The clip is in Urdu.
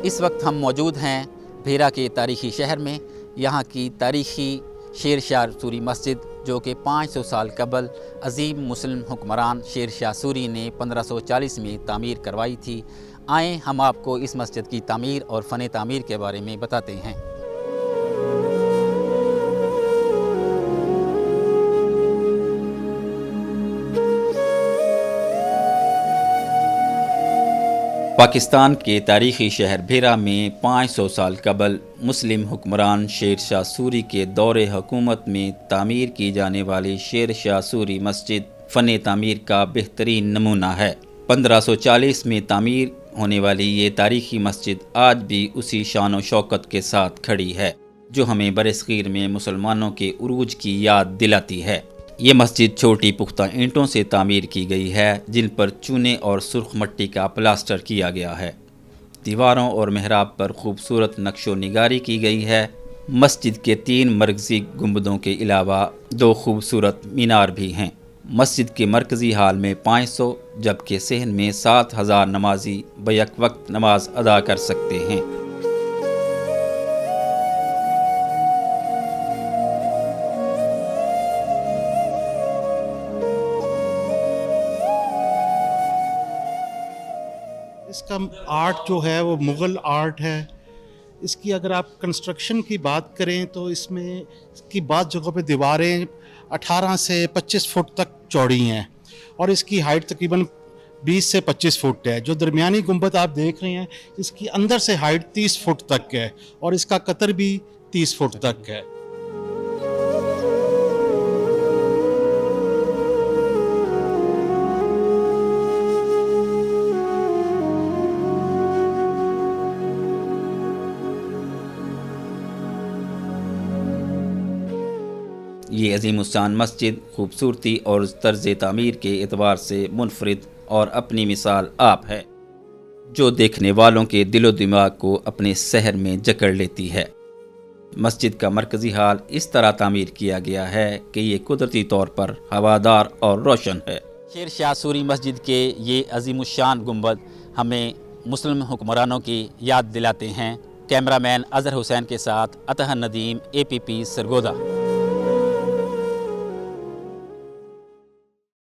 اس وقت ہم موجود ہیں بھیرا کے تاریخی شہر میں. یہاں کی تاریخی شیر شاہ سوری مسجد جو کہ 500 سال قبل عظیم مسلم حکمران شیر شاہ سوری نے 1540 میں تعمیر کروائی تھی. آئیں ہم آپ کو اس مسجد کی تعمیر اور فن تعمیر کے بارے میں بتاتے ہیں. پاکستان کے تاریخی شہر بھیرا میں 500 سال قبل مسلم حکمران شیر شاہ سوری کے دور حکومت میں تعمیر کی جانے والی شیر شاہ سوری مسجد فن تعمیر کا بہترین نمونہ ہے. 1540 میں تعمیر ہونے والی یہ تاریخی مسجد آج بھی اسی شان و شوکت کے ساتھ کھڑی ہے جو ہمیں برصغیر میں مسلمانوں کے عروج کی یاد دلاتی ہے. یہ مسجد چھوٹی پختہ اینٹوں سے تعمیر کی گئی ہے جن پر چونے اور سرخ مٹی کا پلاسٹر کیا گیا ہے. دیواروں اور محراب پر خوبصورت نقش و نگاری کی گئی ہے. مسجد کے 3 مرکزی گنبدوں کے علاوہ 2 خوبصورت مینار بھی ہیں. مسجد کے مرکزی ہال میں 500 جبکہ صحن میں 7000 نمازی بیک وقت نماز ادا کر سکتے ہیں. اس کا آرٹ جو ہے وہ مغل آرٹ ہے. اس کی اگر آپ کنسٹرکشن کی بات کریں تو اس میں اس کی بعض جگہوں پہ دیواریں 18 سے 25 فٹ تک چوڑی ہیں اور اس کی ہائٹ تقریباً 20 سے 25 فٹ ہے. جو درمیانی گنبد آپ دیکھ رہے ہیں اس کی اندر سے ہائٹ 30 فٹ تک ہے اور اس کا قطر بھی 30 فٹ تک ہے. یہ عظیم الشان مسجد خوبصورتی اور طرز تعمیر کے اعتبار سے منفرد اور اپنی مثال آپ ہے جو دیکھنے والوں کے دل و دماغ کو اپنے سحر میں جکڑ لیتی ہے. مسجد کا مرکزی ہال اس طرح تعمیر کیا گیا ہے کہ یہ قدرتی طور پر ہوادار اور روشن ہے. شیر شاہ سوری مسجد کے یہ عظیم الشان گنبد ہمیں مسلم حکمرانوں کی یاد دلاتے ہیں. کیمرہ مین اظہر حسین کے ساتھ عطا ندیم، APP سرگودا.